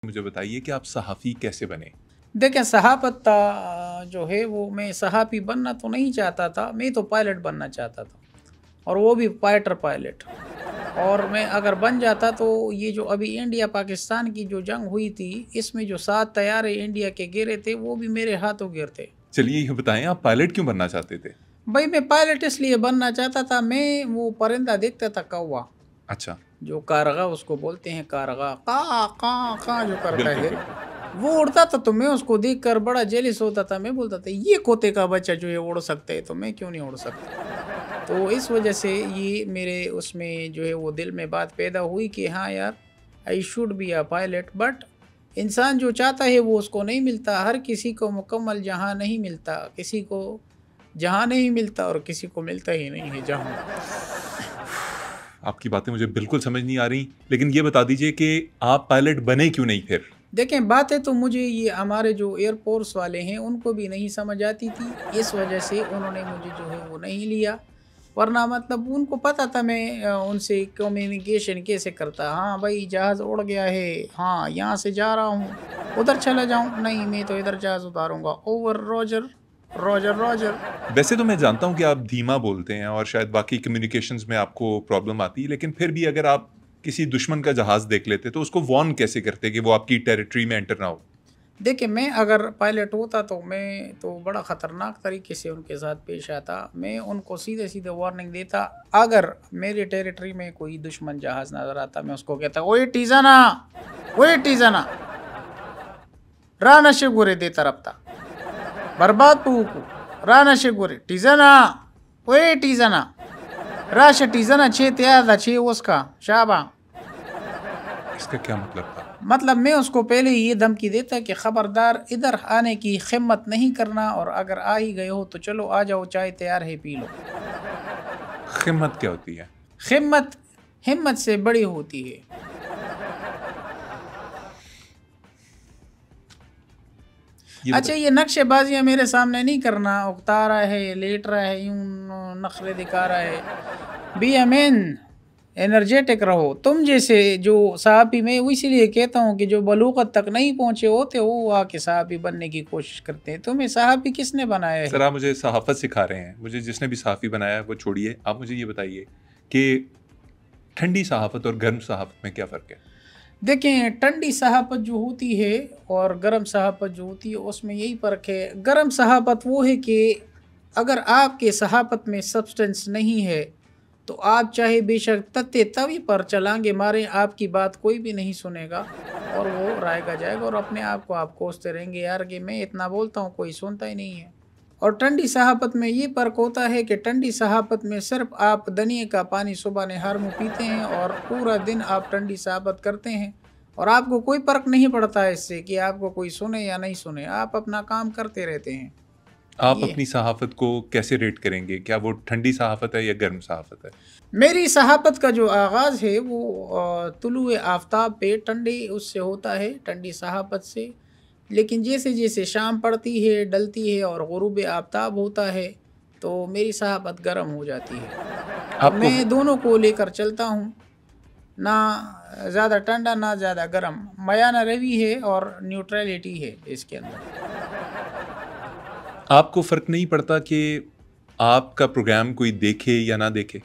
मुझे बताइए कि आप सहाफ़ी कैसे बने? देखें, सहाफ़त जो है वो मैं सहाफ़ी बनना तो नहीं चाहता था, मैं तो पायलट बनना चाहता था और वो भी फाइटर पायलट। और मैं अगर बन जाता तो ये जो अभी इंडिया पाकिस्तान की जो जंग हुई थी, इसमें जो 7 तैयारे इंडिया के गिरे थे वो भी मेरे हाथों गिरते। चलिए ये बताएँ आप पायलट क्यों बनना चाहते थे? भाई मैं पायलट इसलिए बनना चाहता था, मैं वो परिंदा देखता था, कौवा, अच्छा, जो कारगा उसको बोलते हैं, कारगा का जो करता बिल्कुल, है, बिल्कुल। वो उड़ता था तो मैं उसको देखकर बड़ा जेलिस होता था। मैं बोलता था ये कोते का बच्चा जो है उड़ सकता है तो मैं क्यों नहीं उड़ सकता। तो इस वजह से ये मेरे उसमें जो है वो दिल में बात पैदा हुई कि हाँ यार, I should be a pilot. But इंसान जो चाहता है वो उसको नहीं मिलता। हर किसी को मुकम्मल जहाँ नहीं मिलता, किसी को जहाँ नहीं मिलता और किसी को मिलता ही नहीं है जहाँ। आपकी बातें मुझे बिल्कुल समझ नहीं आ रही, लेकिन ये बता दीजिए कि आप पायलट बने क्यों नहीं फिर? देखें, बातें तो मुझे ये हमारे जो एयरफोर्स वाले हैं उनको भी नहीं समझ आती थी, इस वजह से उन्होंने मुझे जो है वो नहीं लिया। वरना मतलब उनको पता था मैं उनसे कम्युनिकेशन कैसे करता। हाँ भाई, जहाज़ उड़ गया है, हाँ यहाँ से जा रहा हूँ, उधर चला जाऊँ, नहीं मैं तो इधर जहाज़ उतारूँगा, ओवर रॉजर, रॉजर रॉजर। वैसे तो मैं जानता हूँ कि आप धीमा बोलते हैं और शायद बाकी कम्युनिकेशंस में आपको प्रॉब्लम आती है, लेकिन फिर भी अगर आप किसी दुश्मन का जहाज़ देख लेते, तो उसको वार्न कैसे करते कि वो आपकी टेरिटरी में एंटर ना हो? देखिए, मैं अगर पायलट होता तो मैं तो बड़ा ख़तरनाक तरीके से उनके साथ पेश आता। मैं उनको सीधे-सीधे वार्निंग देता। अगर मेरे टेरिटरी में कोई दुश्मन जहाज़ नज़र आता, मैं उसको कहता, ओए टीज़ाना, ओए टीज़ाना, राना शेगुरे दे तरफ्ता, बर्बाद पूकू, राना शेगुरे, टीज़ाना, ओए टीज़ाना, राशा टीज़ाना छे त्यादा छे उसका, शाबा। इसका क्या मतलब था? मतलब मैं उसको पहले ही ये धमकी देता कि खबरदार इधर आने की हिम्मत नहीं करना, और अगर आ ही गए हो तो चलो आ जाओ, चाय तैयार है पी लो। ख़िम्मत क्या होती है? हिम्मत हिम्मत से बड़ी होती है। ये अच्छा, बताइए। ये नक्शेबाजियाँ मेरे सामने नहीं करना, उकता रहा है, लेट रहा है, यूं नखरे दिखा रहा है। बी अमेन, एनर्जेटिक रहो। तुम जैसे जो साहबी, मैं वो इसीलिए कहता हूँ कि जो बलूगत तक नहीं पहुँचे होते वो आके साहबी बनने की कोशिश करते हैं। तुम्हें साहबी किसने बनाया सर है? आप मुझे सहाफ़त सिखा रहे हैं। मुझे जिसने भी सहाफ़ी बनाया है वो छोड़िए। आप मुझे ये बताइए कि ठंडी सहाफ़त और गर्म सहाफ़त में क्या फ़र्क है? देखें, ठंडी सहाफ़त जो होती है और गर्म सहाफ़त जो होती है उसमें यही फ़र्क है। गर्म सहाफ़त वो है कि अगर आपके सहाफ़त में सब्सटेंस नहीं है तो आप चाहे बेशक तत्ते तवी पर चलांगे मारें, आपकी बात कोई भी नहीं सुनेगा और वो रायगा जाएगा और अपने आप को आप कोसते रहेंगे यार कि मैं इतना बोलता हूँ कोई सुनता ही नहीं है। और ठंडी सहाफ़त में ये फ़र्क होता है कि ठंडी सहाफ़त में सिर्फ आप दनिये का पानी सुबह नहर में पीते हैं और पूरा दिन आप ठंडी सहाफ़त करते हैं और आपको कोई फ़र्क नहीं पड़ता है इससे कि आपको कोई सुने या नहीं सुने, आप अपना काम करते रहते हैं। आप ये अपनी सहाफ़त को कैसे रेट करेंगे? क्या वो ठंडी सहाफ़त है या गर्म सहाफ़त है? मेरी सहाफ़त का जो आगाज़ है वो तुलुए आफ़ताब पे ठंडी उससे होता है, ठंडी सहाफ़त से। लेकिन जैसे-जैसे शाम पड़ती है, डलती है और ग़ुरूब आफ़ताब होता है, तो मेरी सहाफ़त गर्म हो जाती है। तो आपको मैं दोनों को लेकर चलता हूँ, ना ज़्यादा ठंडा ना ज़्यादा गर्म, मयाना रवी है और न्यूट्रलिटी है इसके अंदर। आपको फ़र्क नहीं पड़ता कि आपका प्रोग्राम कोई देखे या ना देखे?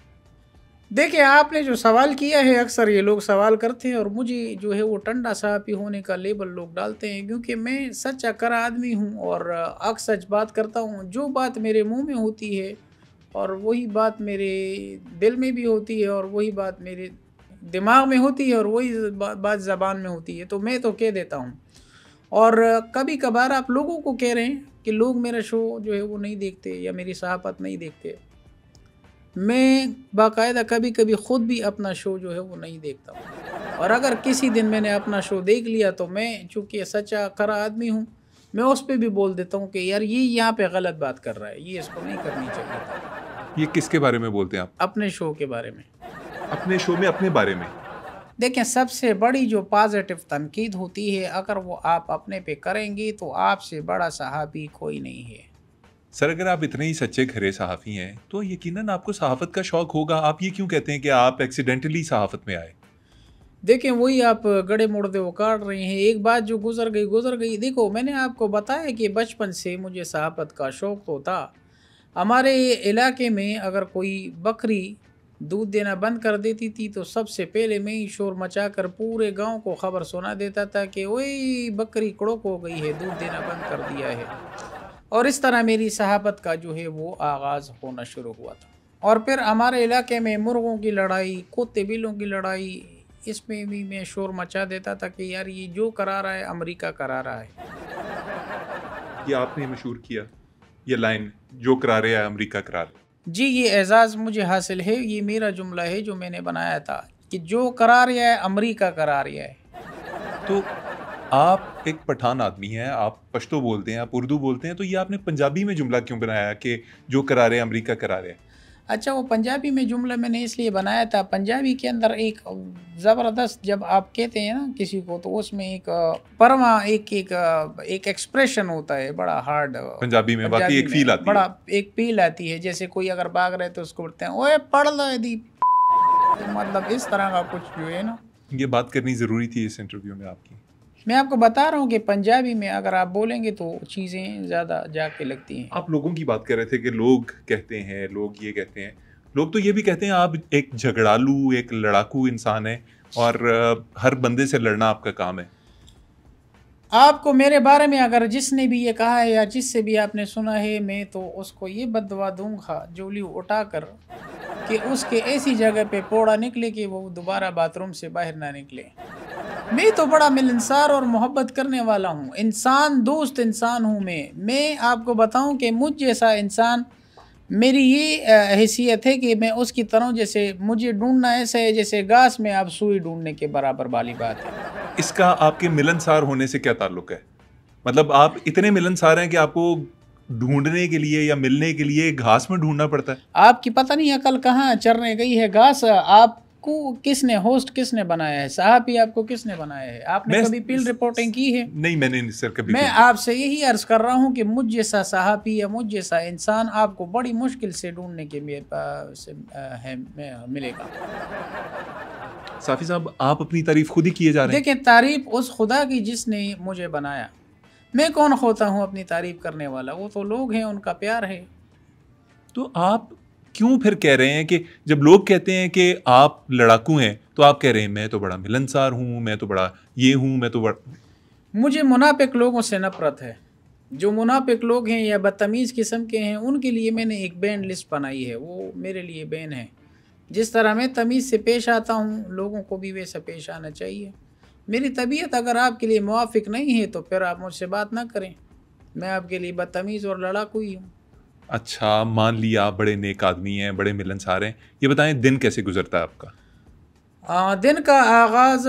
देखिए, आपने जो सवाल किया है, अक्सर ये लोग सवाल करते हैं और मुझे जो है वो ठंडा साहबी होने का लेबल लोग डालते हैं, क्योंकि मैं सच्चा करा आदमी हूँ और अक सच बात करता हूँ। जो बात मेरे मुंह में होती है और वही बात मेरे दिल में भी होती है और वही बात मेरे दिमाग में होती है और वही बात ज़बान में होती है, तो मैं तो कह देता हूँ। और कभी कभार आप लोगों को कह रहे हैं कि लोग मेरा शो जो है वो नहीं देखते या मेरी सहाफ़त नहीं देखते। मैं बाकायदा कभी-कभी ख़ुद भी अपना शो जो है वो नहीं देखता हूँ और अगर किसी दिन मैंने अपना शो देख लिया तो मैं चूँकि सच्चा खरा आदमी हूँ, मैं उस पे भी बोल देता हूँ कि यार ये यहाँ पे गलत बात कर रहा है, ये इसको नहीं करनी चाहिए था। ये किसके बारे में बोलते हैं आप? अपने शो के बारे में। अपने शो में अपने बारे में? देखें, सबसे बड़ी जो पॉज़िटिव तनकीद होती है, अगर वो आप अपने पे करेंगे तो आपसे बड़ा सहाबी कोई नहीं है। सर अगर आप इतने ही सच्चे खरे सहाफ़ी हैं, तो यकीनन आपको सहाफ़त का शौक होगा। आप ये क्यों कहते हैं कि आप एक्सीडेंटली सहाफ़त में आए? देखें वही आप गड़े मुड़दे वो काट रहे हैं। एक बात जो गुज़र गई। देखो मैंने आपको बताया कि बचपन से मुझे सहाफ़त का शौक़ तो था। हमारे इलाके में अगर कोई बकरी दूध देना बंद कर देती थी तो सबसे पहले मैं ही शोर मचाकर पूरे गांव को खबर सुना देता था कि ओए बकरी कड़क हो गई है, दूध देना बंद कर दिया है। और इस तरह मेरी सहाबत का जो है वो आगाज़ होना शुरू हुआ था। और फिर हमारे इलाके में मुर्गों की लड़ाई, कुत्ते बिल्लों की लड़ाई, इसमें भी मैं शोर मचा देता था कि यार ये जो करा रहा है अमेरिका करा रहा है। ये आपने मशहूर किया ये लाइन, जो करा रहे हैं अमेरिका करा रहे। जी, ये एजाज़ मुझे हासिल है, ये मेरा जुमला है जो मैंने बनाया था कि जो करा रहा है अमेरिका करा रहा है। तो आप एक पठान आदमी हैं, आप पश्तो बोलते हैं, आप उर्दू बोलते हैं, तो ये आपने पंजाबी में जुमला क्यों बनाया कि जो करा रहे हैं अमेरिका करा रहे हैं? अच्छा, वो पंजाबी में जुमला मैंने इसलिए बनाया था, पंजाबी के अंदर एक ज़बरदस्त जब आप कहते हैं ना किसी को तो उसमें एक परमा एक एक्सप्रेशन होता है बड़ा हार्ड। पंजाबी में बाकी एक फील आती है, बड़ा एक फील आती है। जैसे कोई अगर भाग रहे तो उसको बोलते हैं ओए पढ़ लो दी, मतलब इस तरह का कुछ जो है ना। ये बात करनी ज़रूरी थी इस इंटरव्यू में आपकी। मैं आपको बता रहा हूँ कि पंजाबी में अगर आप बोलेंगे तो चीज़ें ज़्यादा जाके लगती हैं। आप लोगों की बात कर रहे थे कि लोग कहते हैं, लोग ये कहते हैं, लोग तो ये भी कहते हैं आप एक झगड़ालू, एक लड़ाकू इंसान है और हर बंदे से लड़ना आपका काम है। आपको मेरे बारे में अगर जिसने भी ये कहा है या जिससे भी आपने सुना है, मैं तो उसको ये बददुआ दूंगा जोली उठाकर कि उसके ऐसी जगह पे पोड़ा निकले कि वो दोबारा बाथरूम से बाहर ना निकले। मैं तो बड़ा मिलनसार और मोहब्बत करने वाला हूँ इंसान, दोस्त इंसान हूँ मैं आपको बताऊँ कि मुझ जैसा इंसान, मेरी ये हैसियत है कि मैं उसकी तरह, जैसे मुझे ढूंढना ऐसा है जैसे घास में आप सुई ढूंढने के बराबर वाली बात है। इसका आपके मिलनसार होने से क्या ताल्लुक है? मतलब आप इतने मिलनसार हैं कि आपको ढूंढने के लिए या मिलने के लिए घास में ढूंढना पड़ता है? आपकी पता नहीं अकल कहाँ चरने गई है। घास आपको किसने होस्ट किसने बनाया है? साहब ही आपको किसने बनाया है? आपने कभी फील्ड रिपोर्टिंग की है? नहीं, मैंने सर कभी। मैं आपसे यही अर्ज कर रहा हूँ कि मुझ जैसा साहबी या मुझ जैसा इंसान आपको बड़ी मुश्किल से ढूंढने के मिलेगा। साफी साहब, आप अपनी तारीफ खुद ही किए जा रहे हैं। देखिए, तारीफ उस खुदा की जिसने मुझे बनाया। मैं कौन होता हूँ अपनी तारीफ करने वाला? वो तो लोग हैं, उनका प्यार है। तो आप क्यों फिर कह रहे हैं कि जब लोग कहते हैं कि आप लड़ाकू हैं तो आप कह रहे हैं मैं तो बड़ा मिलनसार हूँ, मैं तो बड़ा ये हूँ, मैं तो बड़ा। मुझे मुनाफिक लोगों से नफरत है। जो मुनाफिक लोग हैं या बदतमीज़ किस्म के हैं उनके लिए मैंने एक बैन लिस्ट बनाई है, वो मेरे लिए बैन है। जिस तरह मैं तमीज़ से पेश आता हूँ लोगों को भी वैसा पेश आना चाहिए। मेरी तबीयत अगर आपके लिए मुवाफिक नहीं है तो फिर आप मुझसे बात ना करें। मैं आपके लिए बदतमीज़ और लड़ाकू ही हूँ। अच्छा, मान लिया आप बड़े नेक आदमी हैं, बड़े मिलनसार हैं, ये बताएं दिन कैसे गुजरता है आपका? दिन का आगाज़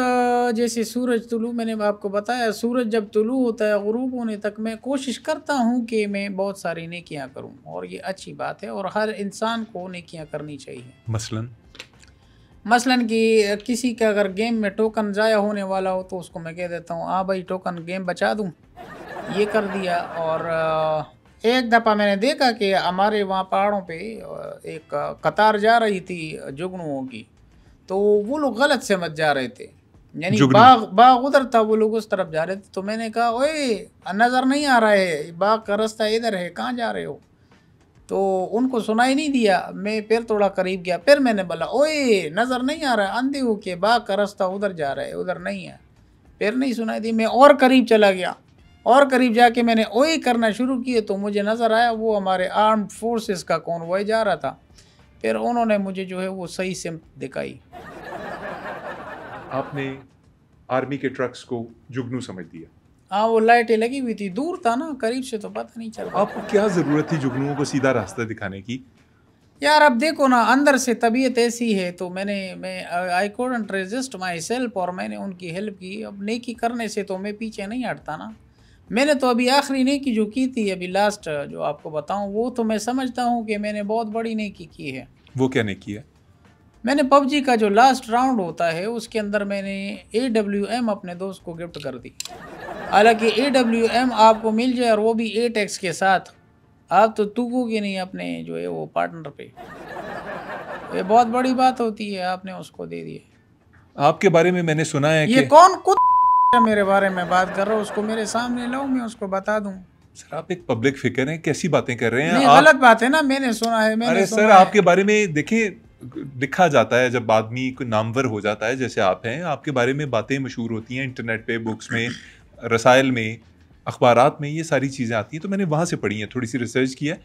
जैसे सूरज तुलू, मैंने आपको बताया सूरज जब तुलू होता है गुरूब होने तक मैं कोशिश करता हूँ कि मैं बहुत सारी नेकियाँ करूँ, और ये अच्छी बात है और हर इंसान को नेकियाँ करनी चाहिए। मसलन कि किसी का अगर गेम में टोकन ज़ाया होने वाला हो तो उसको मैं कह देता हूँ हाँ भाई टोकन गेम बचा दूँ, ये कर दिया। और एक दफ़ा मैंने देखा कि हमारे वहाँ पहाड़ों पे एक कतार जा रही थी जुगनुओं की, तो वो लोग गलत समझ जा रहे थे, यानी बाग उधर था, वो लोग उस तरफ जा रहे थे। तो मैंने कहा ओए नज़र नहीं आ रहा है, बाग का रास्ता इधर है, कहाँ जा रहे हो? तो उनको सुनाई नहीं दिया। मैं फिर थोड़ा करीब गया, फिर मैंने बोला ओए नज़र नहीं आ रहा है, अंधे हो के बाग का रास्ता उधर जा रहा है, उधर नहीं है। फिर नहीं सुनाई दी, मैं और करीब चला गया, और करीब जाके मैंने ओए करना शुरू किए तो मुझे नज़र आया वो हमारे आर्म्ड फोर्सेस का कॉन्वॉय जा रहा था। फिर उन्होंने मुझे जो है वो सही सिम्त दिखाई। आपने आर्मी के ट्रक्स को जुगनू समझ दिया? हाँ, वो लाइटें लगी हुई थी, दूर था ना, करीब से तो पता नहीं चल। आपको क्या ज़रूरत थी जुगनुओं को सीधा रास्ता दिखाने की? यार अब देखो ना, अंदर से तबीयत ऐसी है तो मैं I couldn't resist my self, और मैंने उनकी हेल्प की। अब नेकी करने से तो मैं पीछे नहीं हटता ना। मैंने तो अभी आखिरी नेकी जो की थी अभी लास्ट जो आपको बताऊं, वो तो मैं समझता हूं कि मैंने बहुत बड़ी नेकी की है। वो क्या नेकी है? मैंने पबजी का जो लास्ट राउंड होता है उसके अंदर मैंने AWM अपने दोस्त को गिफ्ट कर दी। हालांकि AWM आपको मिल जाए और वो भी 8x के साथ, आप तो तूकोगे नहीं अपने जो है वो पार्टनर पे। ये बहुत बड़ी बात होती है, आपने उसको दे दिए। आपके बारे में मैंने सुना है ये कि कौन कुत्ता मेरे बारे में बात कर रहा हूँ, उसको मेरे सामने लाओ, मैं उसको बता दूं। सर आप एक पब्लिक फिगर हैं, कैसी बातें कर रहे हैं नहीं, आप? गलत बात है ना, मैंने सुना है, मैंने अरे सुना सर है। आपके बारे में देखिए, लिखा जाता है जब आदमी कोई नामवर हो जाता है जैसे आप हैं, आपके बारे में बातें मशहूर होती हैं इंटरनेट पे, बुक्स में, रसायल में, अखबारात में, ये सारी चीज़ें आती हैं, तो मैंने वहाँ से पढ़ी हैं, थोड़ी सी रिसर्च किया है।